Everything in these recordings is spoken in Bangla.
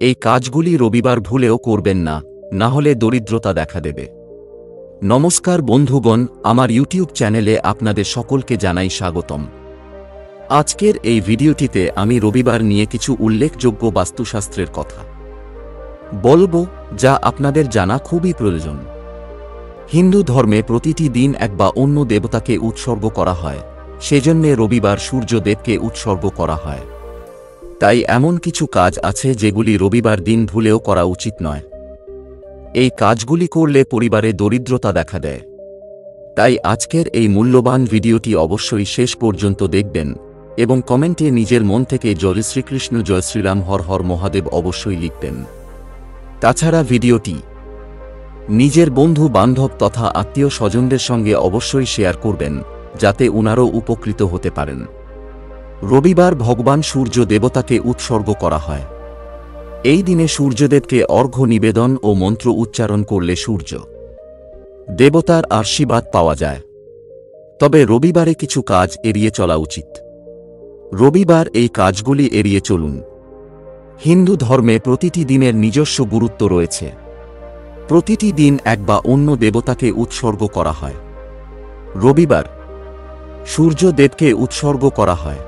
এই কাজগুলি রবিবার ভুলেও করবেন না, না হলে দরিদ্রতা দেখা দেবে। নমস্কার বন্ধুগণ, আমার ইউটিউব চ্যানেলে আপনাদের সকলকে জানাই স্বাগতম। আজকের এই ভিডিওটিতে আমি রবিবার নিয়ে কিছু উল্লেখযোগ্য বাস্তুশাস্ত্রের কথা বলবো, যা আপনাদের জানা খুবই প্রয়োজন। হিন্দু ধর্মে প্রতিটি দিন এক বা অন্য দেবতাকে উৎসর্গ করা হয়, সেজন্য রবিবার সূর্যদেবকে উৎসর্গ করা হয়। তাই এমন কিছু কাজ আছে যেগুলি রবিবার দিন ভুলেও করা উচিত নয়। এই কাজগুলি করলে পরিবারে দরিদ্রতা দেখা দেয়। তাই আজকের এই মূল্যবান ভিডিওটি অবশ্যই শেষ পর্যন্ত দেখবেন এবং কমেন্টে নিজের মন থেকে জয় শ্রীকৃষ্ণ, জয় শ্রীরাম, হর হর মহাদেব অবশ্যই লিখবেন। তাছাড়া ভিডিওটি নিজের বন্ধু বান্ধব তথা আত্মীয় স্বজনদের সঙ্গে অবশ্যই শেয়ার করবেন, যাতে উনারও উপকৃত হতে পারেন। রবিবার ভগবান সূর্য দেবতাকে উৎসর্গ করা হয়। এই দিনে সূর্যদেবকে অর্ঘ্য নিবেদন ও মন্ত্র উচ্চারণ করলে সূর্য দেবতার আশীর্বাদ পাওয়া যায়। তবে রবিবারে কিছু কাজ এড়িয়ে চলা উচিত। রবিবার এই কাজগুলি এড়িয়ে চলুন। হিন্দু ধর্মে প্রতিটি দিনের নিজস্ব গুরুত্ব রয়েছে। প্রতিটি দিন এক বা অন্য দেবতাকে উৎসর্গ করা হয়। রবিবার সূর্যদেবকে উৎসর্গ করা হয়।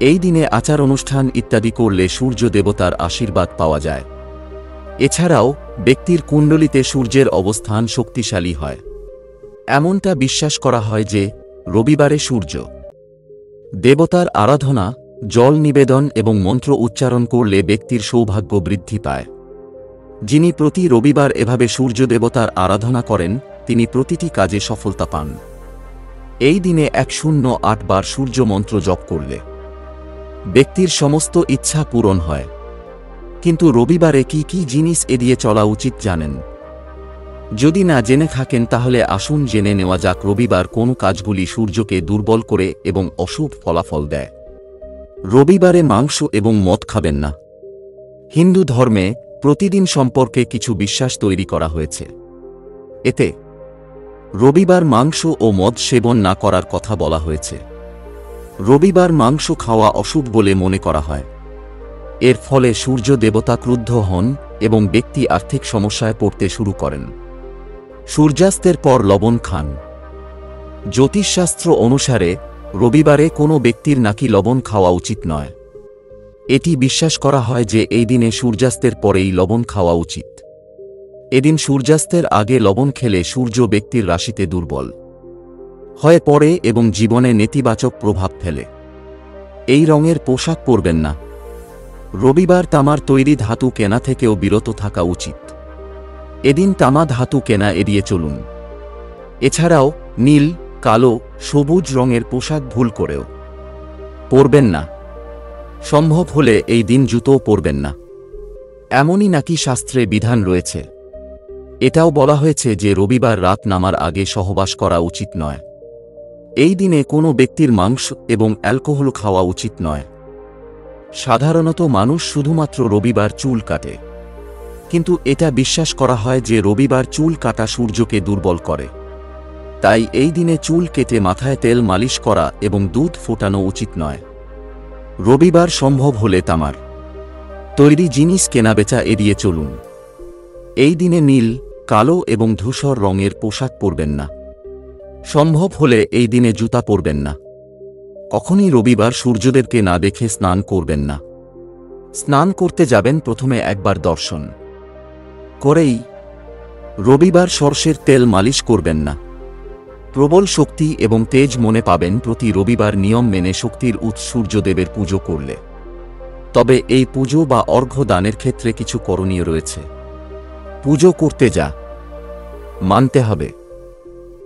এই দিনে আচার অনুষ্ঠান ইত্যাদি করলে সূর্য দেবতার আশীর্বাদ পাওয়া যায়। এছাড়াও ব্যক্তির কুণ্ডলিতে সূর্যের অবস্থান শক্তিশালী হয়। এমনটা বিশ্বাস করা হয় যে রবিবারে সূর্য দেবতার আরাধনা, জল নিবেদন এবং মন্ত্র উচ্চারণ করলে ব্যক্তির সৌভাগ্য বৃদ্ধি পায়। যিনি প্রতি রবিবার এভাবে সূর্য দেবতার আরাধনা করেন, তিনি প্রতিটি কাজে সফলতা পান। এই দিনে 108 বার সূর্য মন্ত্র জপ করলে ব্যক্তির সমস্ত ইচ্ছা পূরণ হয়। কিন্তু রবিবারে কি কি জিনিস এড়িয়ে চলা উচিত জানেন? যদি না জেনে থাকেন তাহলে আসুন জেনে নেওয়া যাক। রবিবার কোন কাজগুলি সূর্যকে দুর্বল করে এবং অশুভ ফলাফল দেয়। রবিবারে মাংস এবং মদ খাবেন না। হিন্দু ধর্মে প্রতিদিন সম্পর্কে কিছু বিশ্বাস তৈরি করা হয়েছে। এতে রবিবার মাংস ও মদ সেবন না করার কথা বলা হয়েছে। রবিবার মাংস খাওয়া অশুভ বলে মনে করা হয়। এর ফলে সূর্য দেবতা ক্রুদ্ধ হন এবং ব্যক্তি আর্থিক সমস্যায় পড়তে শুরু করেন। সূর্যাস্তের পর লবণ খান। জ্যোতিষশাস্ত্র অনুসারে রবিবারে কোনো ব্যক্তির নাকি লবণ খাওয়া উচিত নয়। এটি বিশ্বাস করা হয় যে এই দিনে সূর্যাস্তের পরেই লবণ খাওয়া উচিত। এদিন সূর্যাস্তের আগে লবণ খেলে সূর্য ব্যক্তির রাশিতে দুর্বল হয়ে পড়ে এবং জীবনে নেতিবাচক প্রভাব ফেলে। এই রঙের পোশাক পরবেন না। রবিবার তামার তৈরি ধাতু কেনা থেকেও বিরত থাকা উচিত। এদিন তামা ধাতু কেনা এড়িয়ে চলুন। এছাড়াও নীল, কালো, সবুজ রঙের পোশাক ভুল করেও পরবেন না। সম্ভব হলে এই দিন জুতোও পরবেন না। এমনই নাকি শাস্ত্রে বিধান রয়েছে। এটাও বলা হয়েছে যে রবিবার রাত নামার আগে সহবাস করা উচিত নয়। এই দিনে কোনো ব্যক্তির মাংস এবং অ্যালকোহল খাওয়া উচিত নয়। সাধারণত মানুষ শুধুমাত্র রবিবার চুল কাটে, কিন্তু এটা বিশ্বাস করা হয় যে রবিবার চুল কাটা সূর্যকে দুর্বল করে। তাই এই দিনে চুল কেটে মাথায় তেল মালিশ করা এবং দুধ ফোটানো উচিত নয়। রবিবার সম্ভব হলে তামার তৈরি জিনিস কেনাবেচা এড়িয়ে চলুন। এই দিনে নীল, কালো এবং ধূসর রঙের পোশাক পরবেন না। সম্ভব হলে এই দিনে জুতা পরবেন না। কখনই রবিবার সূর্যদেবকে না দেখে স্নান করবেন না। স্নান করতে যাবেন প্রথমে একবার দর্শন করেই। রবিবার সরষের তেল মালিশ করবেন না। প্রবল শক্তি এবং তেজ মনে পাবেন প্রতি রবিবার নিয়ম মেনে শক্তির উৎস সূর্যদেবের পুজো করলে। তবে এই পুজো বা অর্ঘ্য দানের ক্ষেত্রে কিছু করণীয় রয়েছে। পুজো করতে যা মানতে হবে।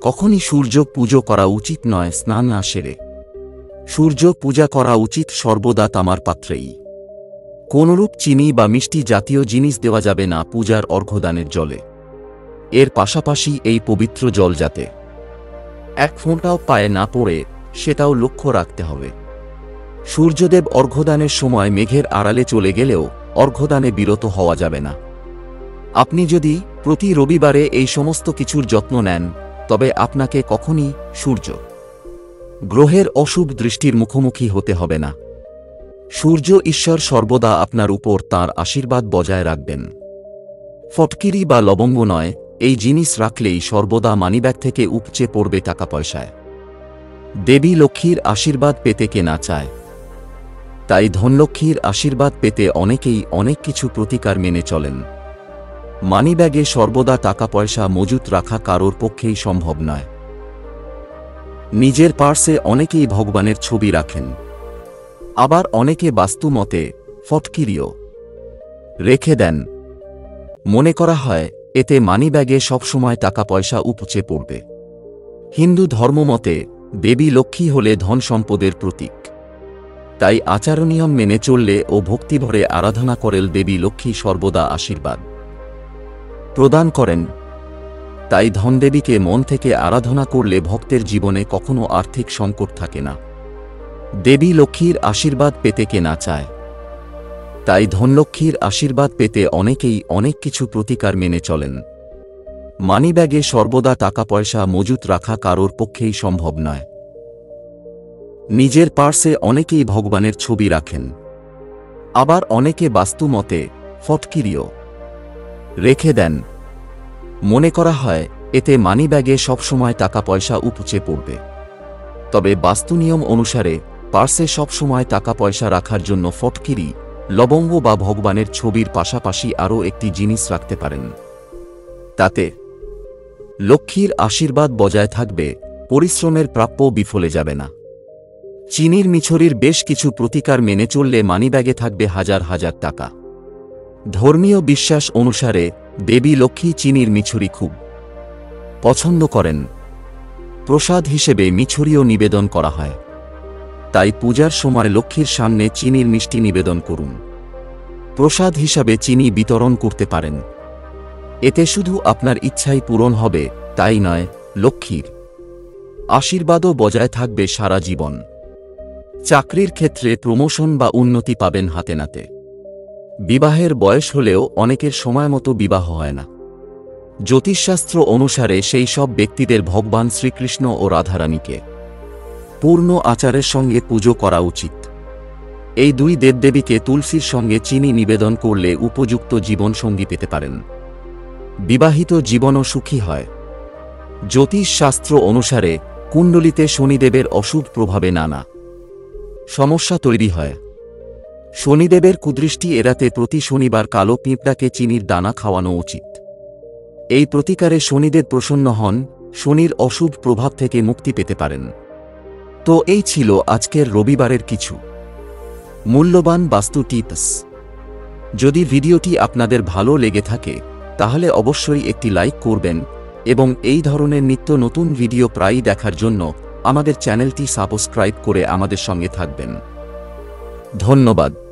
কখনই সূর্য পুজো করা উচিত নয় স্নান না সেরে। সূর্য পূজা করা উচিত সর্বদা তামার পাত্রেই। কোনরূপ চিনি বা মিষ্টি জাতীয় জিনিস দেওয়া যাবে না পূজার অর্ঘ্যদানের জলে। এর পাশাপাশি এই পবিত্র জল যাতে এক ফোঁটাও পায়ে না পড়ে, সেটাও লক্ষ্য রাখতে হবে। সূর্যদেব অর্ঘ্যদানের সময় মেঘের আড়ালে চলে গেলেও অর্ঘ্যদানে বিরত হওয়া যাবে না। আপনি যদি প্রতি রবিবারে এই সমস্ত কিছুর যত্ন নেন, তবে আপনাকে কখনই সূর্য গ্রহের অশুভ দৃষ্টির মুখোমুখি হতে হবে না। সূর্য ঈশ্বর সর্বদা আপনার উপর তাঁর আশীর্বাদ বজায় রাখবেন। ফটকিরি বা লবঙ্গ নয়, এই জিনিস রাখলেই সর্বদা মানিব্যাগ থেকে উপচে পড়বে টাকা পয়সায়। দেবী লক্ষ্মীর আশীর্বাদ পেতে কে না চায়? তাই ধনলক্ষ্মীর আশীর্বাদ পেতে অনেকেই অনেক কিছু প্রতিকার মেনে চলেন। মানিব্যাগে সর্বদা টাকা পয়সা মজুত রাখা কারোর পক্ষেই সম্ভব নয়। নিজের পার্সে অনেকেই ভগবানের ছবি রাখেন, আবার অনেকে বাস্তু মতে ফটকিরিও রেখে দেন। মনে করা হয় এতে মানিব্যাগে সবসময় টাকা পয়সা উপচে পড়বে। হিন্দু ধর্মমতে দেবী লক্ষ্মী হলে ধন সম্পদের প্রতীক। তাই আচারনিয়ম মেনে চললে ও ভক্তিভরে আরাধনা করলে দেবী লক্ষ্মী সর্বদা আশীর্বাদ প্রদান করেন। তাই ধনদেবীকে মন থেকে আরাধনা করলে ভক্তের জীবনে কখনো আর্থিক সংকট থাকে না। দেবী লক্ষ্মীর আশীর্বাদ পেতে কে না চায়? তাই ধনলক্ষ্মীর আশীর্বাদ পেতে অনেকেই অনেক কিছু প্রতিকার মেনে চলেন। মানিব্যাগে সর্বদা টাকা পয়সা মজুত রাখা কারোর পক্ষেই সম্ভব নয়। নিজের পার্সে অনেকেই ভগবানের ছবি রাখেন, আবার অনেকে বাস্তু মতে ফটকিরিও রেখে দেন। মনে করা হয় এতে মানিব্যাগে সবসময় টাকা পয়সা উপচে পড়বে। তবে বাস্তু নিয়ম অনুসারে পার্সে সবসময় টাকা পয়সা রাখার জন্য ফটকিরি, লবঙ্গ বা ভগবানের ছবির পাশাপাশি আরও একটি জিনিস রাখতে পারেন। তাতে লক্ষ্মীর আশীর্বাদ বজায় থাকবে, পরিশ্রমের প্রাপ্য বিফলে যাবে না। চিনির মিছরির বেশ কিছু প্রতিকার মেনে চললে মানিব্যাগে থাকবে হাজার হাজার টাকা। ধর্মীয় বিশ্বাস অনুসারে দেবী লক্ষ্মী চিনির মিছরি খুব পছন্দ করেন। প্রসাদ হিসেবে মিছরিও নিবেদন করা হয়। তাই পূজার সময় লক্ষ্মীর সামনে চিনির মিষ্টি নিবেদন করুন। প্রসাদ হিসাবে চিনি বিতরণ করতে পারেন। এতে শুধু আপনার ইচ্ছাই পূরণ হবে তাই নয়, লক্ষ্মীর আশীর্বাদও বজায় থাকবে সারা জীবন। চাকরির ক্ষেত্রে প্রমোশন বা উন্নতি পাবেন হাতে নাতে। বিবাহের বয়স হলেও অনেকের সময়মতো বিবাহ হয় না। জ্যোতিষশাস্ত্র অনুসারে সেই সব ব্যক্তিদের ভগবান শ্রীকৃষ্ণ ও রাধারানীকে পূর্ণ আচারের সঙ্গে পুজো করা উচিত। এই দুই দেবদেবীকে তুলসীর সঙ্গে চিনি নিবেদন করলে উপযুক্ত জীবনসঙ্গী পেতে পারেন। বিবাহিত জীবনও সুখী হয়। জ্যোতিষ শাস্ত্র অনুসারে কুণ্ডলিতে শনিদেবের অশুভ প্রভাবে নানা সমস্যা তৈরি হয়। শনিদেবের কুদৃষ্টি এড়াতে প্রতি শনিবার কালো পিঁপড়াকে চিনির দানা খাওয়ানো উচিত। এই প্রতিকারে শনিদেব প্রসন্ন হন, শনির অশুভ প্রভাব থেকে মুক্তি পেতে পারেন। তো এই ছিল আজকের রবিবারের কিছু মূল্যবান বাস্তু টিপস। যদি ভিডিওটি আপনাদের ভালো লেগে থাকে তাহলে অবশ্যই একটি লাইক করবেন এবং এই ধরনের নিত্য নতুন ভিডিও প্রায়ই দেখার জন্য আমাদের চ্যানেলটি সাবস্ক্রাইব করে আমাদের সঙ্গে থাকবেন। ধন্যবাদ।